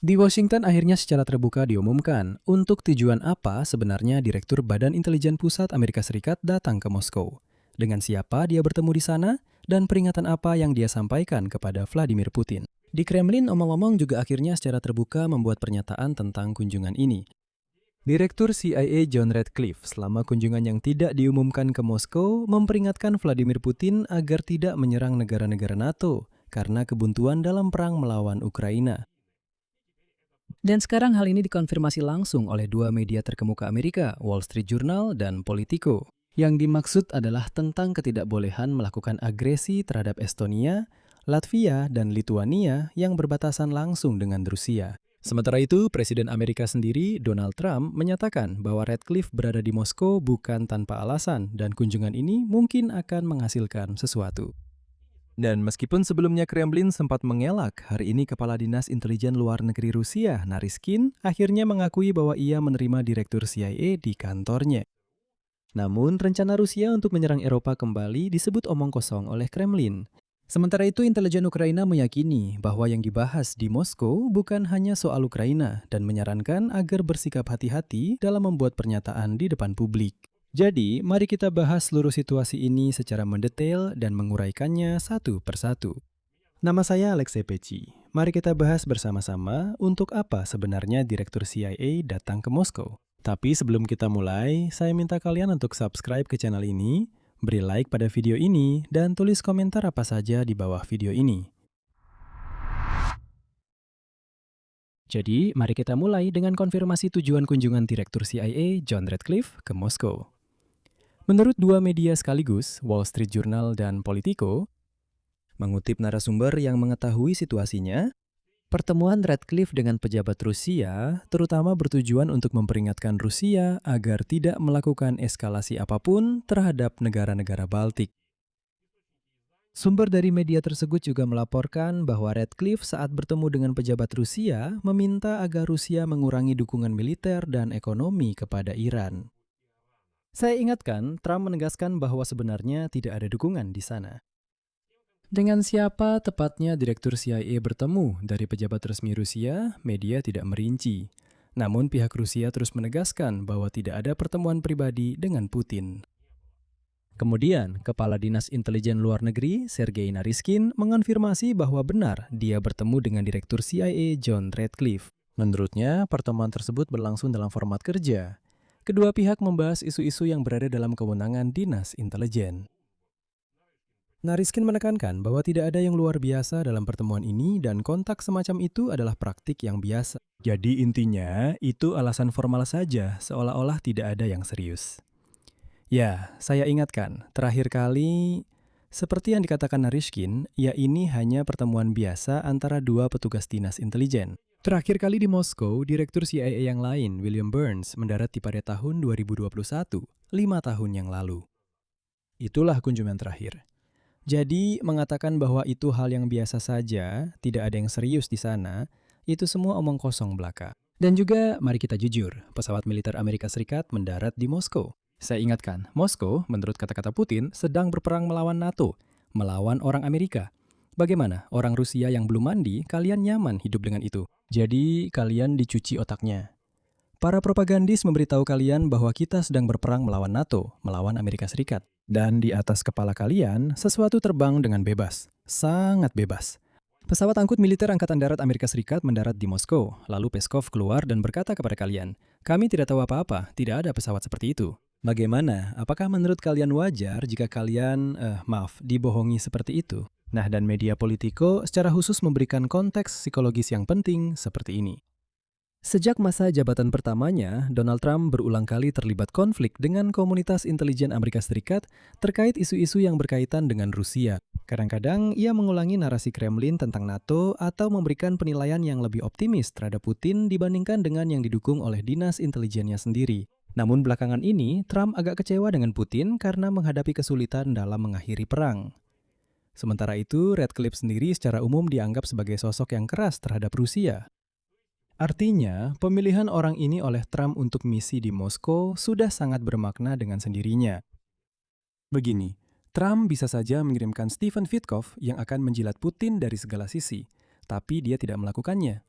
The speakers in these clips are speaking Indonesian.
Di Washington akhirnya secara terbuka diumumkan untuk tujuan apa sebenarnya Direktur Badan Intelijen Pusat Amerika Serikat datang ke Moskow, dengan siapa dia bertemu di sana, dan peringatan apa yang dia sampaikan kepada Vladimir Putin. Di Kremlin, omong-omong juga akhirnya secara terbuka membuat pernyataan tentang kunjungan ini. Direktur CIA John Ratcliffe selama kunjungan yang tidak diumumkan ke Moskow memperingatkan Vladimir Putin agar tidak menyerang negara-negara NATO karena kebuntuan dalam perang melawan Ukraina. Dan sekarang hal ini dikonfirmasi langsung oleh dua media terkemuka Amerika, Wall Street Journal dan Politico. Yang dimaksud adalah tentang ketidakbolehan melakukan agresi terhadap Estonia, Latvia, dan Lituania yang berbatasan langsung dengan Rusia. Sementara itu, Presiden Amerika sendiri, Donald Trump, menyatakan bahwa Ratcliffe berada di Moskow bukan tanpa alasan dan kunjungan ini mungkin akan menghasilkan sesuatu. Dan meskipun sebelumnya Kremlin sempat mengelak, hari ini Kepala Dinas Intelijen Luar Negeri Rusia, Naryshkin, akhirnya mengakui bahwa ia menerima Direktur CIA di kantornya. Namun, rencana Rusia untuk menyerang Eropa kembali disebut omong kosong oleh Kremlin. Sementara itu, intelijen Ukraina meyakini bahwa yang dibahas di Moskow bukan hanya soal Ukraina dan menyarankan agar bersikap hati-hati dalam membuat pernyataan di depan publik. Jadi, mari kita bahas seluruh situasi ini secara mendetail dan menguraikannya satu persatu. Nama saya Alexei Peci. Mari kita bahas bersama-sama untuk apa sebenarnya Direktur CIA datang ke Moskow. Tapi sebelum kita mulai, saya minta kalian untuk subscribe ke channel ini, beri like pada video ini, dan tulis komentar apa saja di bawah video ini. Jadi, mari kita mulai dengan konfirmasi tujuan kunjungan Direktur CIA John Ratcliffe ke Moskow. Menurut dua media sekaligus, Wall Street Journal dan Politico, mengutip narasumber yang mengetahui situasinya, pertemuan Ratcliffe dengan pejabat Rusia terutama bertujuan untuk memperingatkan Rusia agar tidak melakukan eskalasi apapun terhadap negara-negara Baltik. Sumber dari media tersebut juga melaporkan bahwa Ratcliffe saat bertemu dengan pejabat Rusia meminta agar Rusia mengurangi dukungan militer dan ekonomi kepada Iran. Saya ingatkan, Trump menegaskan bahwa sebenarnya tidak ada dukungan di sana. Dengan siapa tepatnya Direktur CIA bertemu dari pejabat resmi Rusia, media tidak merinci. Namun pihak Rusia terus menegaskan bahwa tidak ada pertemuan pribadi dengan Putin. Kemudian, Kepala Dinas Intelijen Luar Negeri, Sergei Naryshkin, mengonfirmasi bahwa benar dia bertemu dengan Direktur CIA John Ratcliffe. Menurutnya, pertemuan tersebut berlangsung dalam format kerja. Kedua pihak membahas isu-isu yang berada dalam kewenangan Dinas Intelijen. Naryshkin menekankan bahwa tidak ada yang luar biasa dalam pertemuan ini dan kontak semacam itu adalah praktik yang biasa. Jadi intinya, itu alasan formal saja, seolah-olah tidak ada yang serius. Ya, saya ingatkan, terakhir kali, seperti yang dikatakan Naryshkin, ya ini hanya pertemuan biasa antara dua petugas dinas intelijen. Terakhir kali di Moskow, Direktur CIA yang lain, William Burns, mendarat di pada tahun 2021, 5 tahun yang lalu. Itulah kunjungan terakhir. Jadi, mengatakan bahwa itu hal yang biasa saja, tidak ada yang serius di sana, itu semua omong kosong belaka. Dan juga, mari kita jujur, pesawat militer Amerika Serikat mendarat di Moskow. Saya ingatkan, Moskow, menurut kata-kata Putin, sedang berperang melawan NATO, melawan orang Amerika. Bagaimana? Orang Rusia yang belum mandi, kalian nyaman hidup dengan itu. Jadi, kalian dicuci otaknya. Para propagandis memberitahu kalian bahwa kita sedang berperang melawan NATO, melawan Amerika Serikat. Dan di atas kepala kalian, sesuatu terbang dengan bebas. Sangat bebas. Pesawat angkut militer Angkatan Darat Amerika Serikat mendarat di Moskow. Lalu Peskov keluar dan berkata kepada kalian, kami tidak tahu apa-apa, tidak ada pesawat seperti itu. Bagaimana? Apakah menurut kalian wajar jika kalian, dibohongi seperti itu? Nah, dan media Politico secara khusus memberikan konteks psikologis yang penting seperti ini. Sejak masa jabatan pertamanya, Donald Trump berulang kali terlibat konflik dengan komunitas intelijen Amerika Serikat terkait isu-isu yang berkaitan dengan Rusia. Kadang-kadang ia mengulangi narasi Kremlin tentang NATO atau memberikan penilaian yang lebih optimis terhadap Putin dibandingkan dengan yang didukung oleh dinas intelijennya sendiri. Namun belakangan ini, Trump agak kecewa dengan Putin karena menghadapi kesulitan dalam mengakhiri perang. Sementara itu, Ratcliffe sendiri secara umum dianggap sebagai sosok yang keras terhadap Rusia. Artinya, pemilihan orang ini oleh Trump untuk misi di Moskow sudah sangat bermakna dengan sendirinya. Begini, Trump bisa saja mengirimkan Stephen Witkoff yang akan menjilat Putin dari segala sisi, tapi dia tidak melakukannya.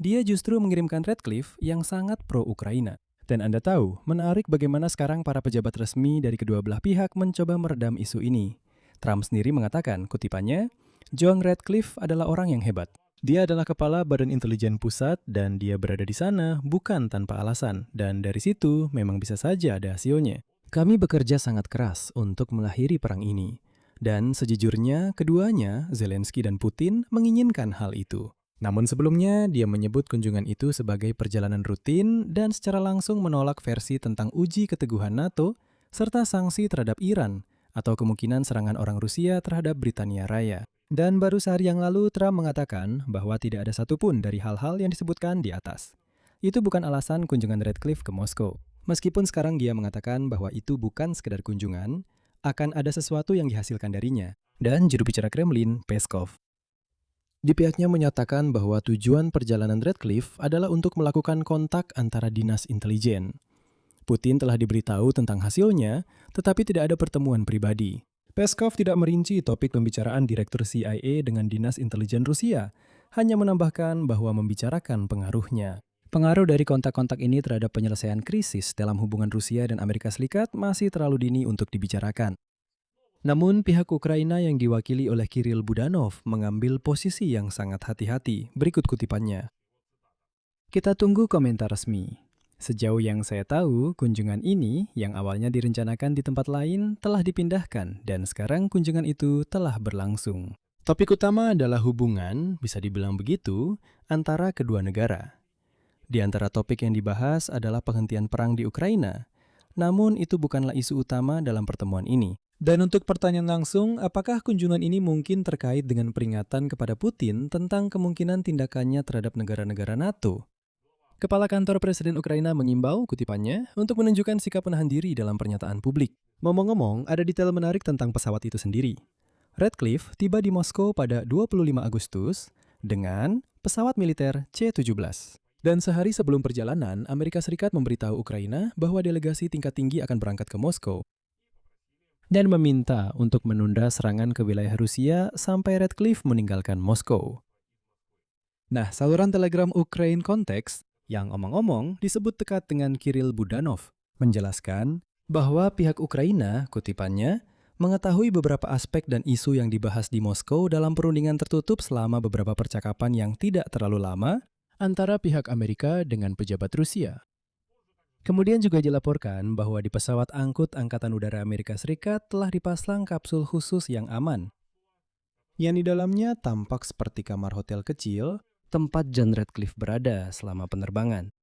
dia justru mengirimkan Ratcliffe yang sangat pro-Ukraina. Dan Anda tahu, menarik bagaimana sekarang para pejabat resmi dari kedua belah pihak mencoba meredam isu ini. Trump sendiri mengatakan, kutipannya, John Ratcliffe adalah orang yang hebat. Dia adalah kepala Badan Intelijen Pusat dan dia berada di sana bukan tanpa alasan. Dan dari situ memang bisa saja ada hasilnya. Kami bekerja sangat keras untuk mengakhiri perang ini. Dan sejujurnya, keduanya, Zelensky dan Putin, menginginkan hal itu. Namun sebelumnya, dia menyebut kunjungan itu sebagai perjalanan rutin dan secara langsung menolak versi tentang uji keteguhan NATO serta sanksi terhadap Iran atau kemungkinan serangan orang Rusia terhadap Britania Raya. Dan baru sehari yang lalu, Trump mengatakan bahwa tidak ada satupun dari hal-hal yang disebutkan di atas. Itu bukan alasan kunjungan Ratcliffe ke Moskow. Meskipun sekarang dia mengatakan bahwa itu bukan sekedar kunjungan, akan ada sesuatu yang dihasilkan darinya. Dan juru bicara Kremlin, Peskov, di pihaknya menyatakan bahwa tujuan perjalanan Ratcliffe adalah untuk melakukan kontak antara dinas intelijen. Putin telah diberitahu tentang hasilnya, tetapi tidak ada pertemuan pribadi. Peskov tidak merinci topik pembicaraan Direktur CIA dengan dinas intelijen Rusia, hanya menambahkan bahwa membicarakan pengaruhnya. Pengaruh dari kontak-kontak ini terhadap penyelesaian krisis dalam hubungan Rusia dan Amerika Serikat masih terlalu dini untuk dibicarakan. Namun pihak Ukraina yang diwakili oleh Kirill Budanov mengambil posisi yang sangat hati-hati. Berikut kutipannya. Kita tunggu komentar resmi. Sejauh yang saya tahu, kunjungan ini yang awalnya direncanakan di tempat lain telah dipindahkan dan sekarang kunjungan itu telah berlangsung. Topik utama adalah hubungan, bisa dibilang begitu, antara kedua negara. Di antara topik yang dibahas adalah penghentian perang di Ukraina. Namun itu bukanlah isu utama dalam pertemuan ini. Dan untuk pertanyaan langsung, apakah kunjungan ini mungkin terkait dengan peringatan kepada Putin tentang kemungkinan tindakannya terhadap negara-negara NATO? Kepala Kantor Presiden Ukraina mengimbau, kutipannya, untuk menunjukkan sikap menahan diri dalam pernyataan publik. Ngomong-ngomong, ada detail menarik tentang pesawat itu sendiri. Ratcliffe tiba di Moskow pada 25 Agustus dengan pesawat militer C-17. Dan sehari sebelum perjalanan, Amerika Serikat memberitahu Ukraina bahwa delegasi tingkat tinggi akan berangkat ke Moskow dan meminta untuk menunda serangan ke wilayah Rusia sampai Ratcliffe meninggalkan Moskow. Nah, saluran telegram Ukraine Konteks yang omong-omong disebut dekat dengan Kirill Budanov menjelaskan bahwa pihak Ukraina, kutipannya, mengetahui beberapa aspek dan isu yang dibahas di Moskow dalam perundingan tertutup selama beberapa percakapan yang tidak terlalu lama antara pihak Amerika dengan pejabat Rusia. Kemudian juga dilaporkan bahwa di pesawat angkut Angkatan Udara Amerika Serikat telah dipasang kapsul khusus yang aman, yang di dalamnya tampak seperti kamar hotel kecil tempat John Ratcliffe berada selama penerbangan.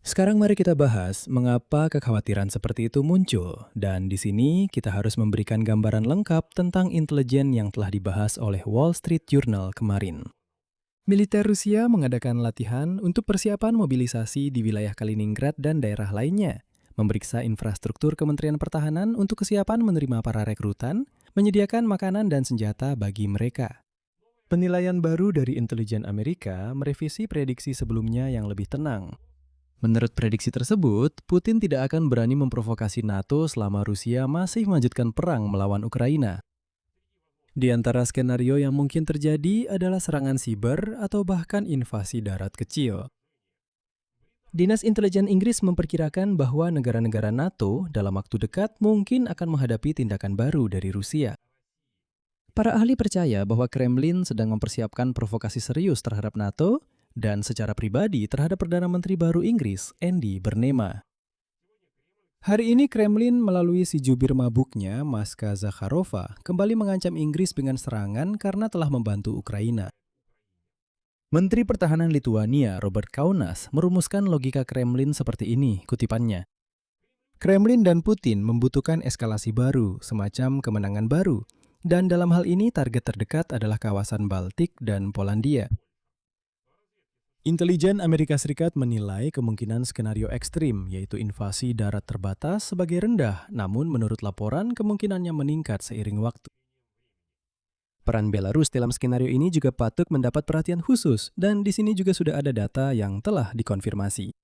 Sekarang mari kita bahas mengapa kekhawatiran seperti itu muncul. Dan di sini kita harus memberikan gambaran lengkap tentang intelijen yang telah dibahas oleh Wall Street Journal kemarin. Militer Rusia mengadakan latihan untuk persiapan mobilisasi di wilayah Kaliningrad dan daerah lainnya, memeriksa infrastruktur Kementerian Pertahanan untuk kesiapan menerima para rekrutan, menyediakan makanan dan senjata bagi mereka. Penilaian baru dari intelijen Amerika merevisi prediksi sebelumnya yang lebih tenang. Menurut prediksi tersebut, Putin tidak akan berani memprovokasi NATO selama Rusia masih melanjutkan perang melawan Ukraina. Di antara skenario yang mungkin terjadi adalah serangan siber atau bahkan invasi darat kecil. Dinas Intelijen Inggris memperkirakan bahwa negara-negara NATO dalam waktu dekat mungkin akan menghadapi tindakan baru dari Rusia. Para ahli percaya bahwa Kremlin sedang mempersiapkan provokasi serius terhadap NATO dan secara pribadi terhadap Perdana Menteri baru Inggris, Andy Burnham. Hari ini Kremlin melalui si jubir mabuknya, Maska Zakharova, kembali mengancam Inggris dengan serangan karena telah membantu Ukraina. Menteri Pertahanan Lituania, Robert Kaunas, merumuskan logika Kremlin seperti ini, kutipannya. Kremlin dan Putin membutuhkan eskalasi baru, semacam kemenangan baru, dan dalam hal ini target terdekat adalah kawasan Baltik dan Polandia. Intelijen Amerika Serikat menilai kemungkinan skenario ekstrim, yaitu invasi darat terbatas, sebagai rendah, namun menurut laporan kemungkinannya meningkat seiring waktu. Peran Belarus dalam skenario ini juga patut mendapat perhatian khusus, dan di sini juga sudah ada data yang telah dikonfirmasi.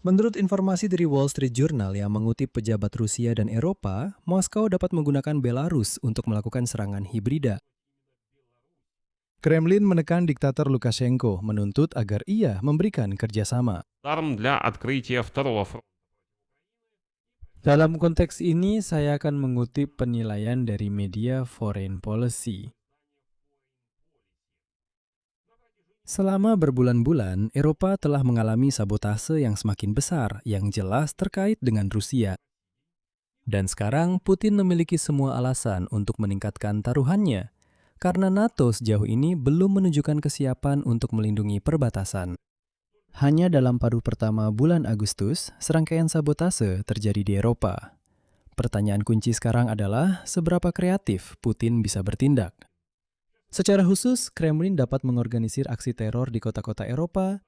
Menurut informasi dari Wall Street Journal yang mengutip pejabat Rusia dan Eropa, Moskow dapat menggunakan Belarus untuk melakukan serangan hibrida. Kremlin menekan diktator Lukashenko, menuntut agar ia memberikan kerjasama. Для открытия второго фронта. Dalam konteks ini, saya akan mengutip penilaian dari media Foreign Policy. Selama berbulan-bulan, Eropa telah mengalami sabotase yang semakin besar yang jelas terkait dengan Rusia. Dan sekarang Putin memiliki semua alasan untuk meningkatkan taruhannya, karena NATO sejauh ini belum menunjukkan kesiapan untuk melindungi perbatasan. Hanya dalam paruh pertama bulan Agustus, serangkaian sabotase terjadi di Eropa. Pertanyaan kunci sekarang adalah seberapa kreatif Putin bisa bertindak. Secara khusus, Kremlin dapat mengorganisir aksi teror di kota-kota Eropa,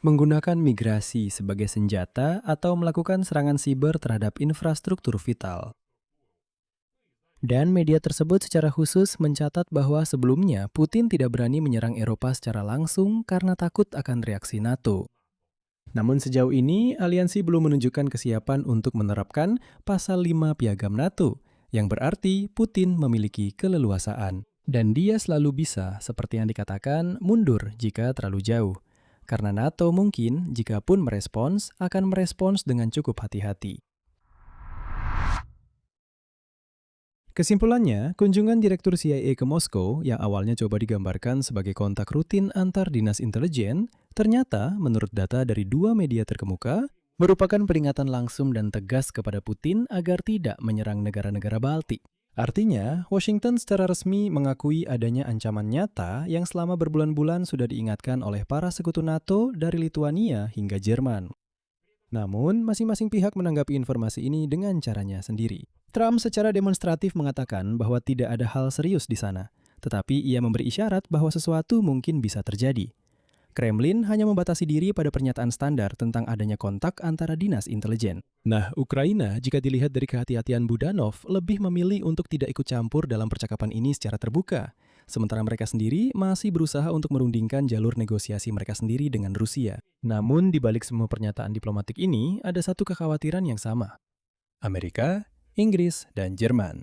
menggunakan migrasi sebagai senjata atau melakukan serangan siber terhadap infrastruktur vital. Dan media tersebut secara khusus mencatat bahwa sebelumnya Putin tidak berani menyerang Eropa secara langsung karena takut akan reaksi NATO. Namun sejauh ini, aliansi belum menunjukkan kesiapan untuk menerapkan pasal 5 Piagam NATO, yang berarti Putin memiliki keleluasaan. Dan dia selalu bisa, seperti yang dikatakan, mundur jika terlalu jauh. Karena NATO mungkin, jika pun merespons, akan merespons dengan cukup hati-hati. Kesimpulannya, kunjungan Direktur CIA ke Moskow yang awalnya coba digambarkan sebagai kontak rutin antar dinas intelijen, ternyata menurut data dari dua media terkemuka, merupakan peringatan langsung dan tegas kepada Putin agar tidak menyerang negara-negara Baltik. Artinya, Washington secara resmi mengakui adanya ancaman nyata yang selama berbulan-bulan sudah diingatkan oleh para sekutu NATO dari Lituania hingga Jerman. Namun, masing-masing pihak menanggapi informasi ini dengan caranya sendiri. Trump secara demonstratif mengatakan bahwa tidak ada hal serius di sana, tetapi ia memberi isyarat bahwa sesuatu mungkin bisa terjadi. Kremlin hanya membatasi diri pada pernyataan standar tentang adanya kontak antara dinas intelijen. Nah, Ukraina, jika dilihat dari kehati-hatian Budanov, lebih memilih untuk tidak ikut campur dalam percakapan ini secara terbuka. Sementara mereka sendiri masih berusaha untuk merundingkan jalur negosiasi mereka sendiri dengan Rusia. Namun, di balik semua pernyataan diplomatik ini, ada satu kekhawatiran yang sama. Amerika, Inggris, dan Jerman.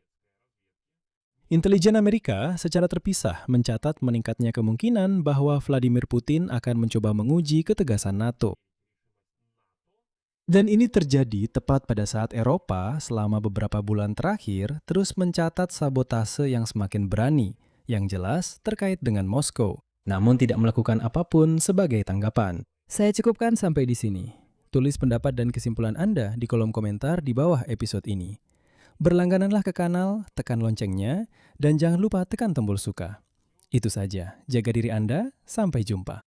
Intelijen Amerika secara terpisah mencatat meningkatnya kemungkinan bahwa Vladimir Putin akan mencoba menguji ketegasan NATO. Dan ini terjadi tepat pada saat Eropa selama beberapa bulan terakhir terus mencatat sabotase yang semakin berani, yang jelas terkait dengan Moskow, namun tidak melakukan apapun sebagai tanggapan. Saya cukupkan sampai di sini. Tulis pendapat dan kesimpulan Anda di kolom komentar di bawah episode ini. Berlanggananlah ke kanal, tekan loncengnya, dan jangan lupa tekan tombol suka. Itu saja, jaga diri Anda, sampai jumpa.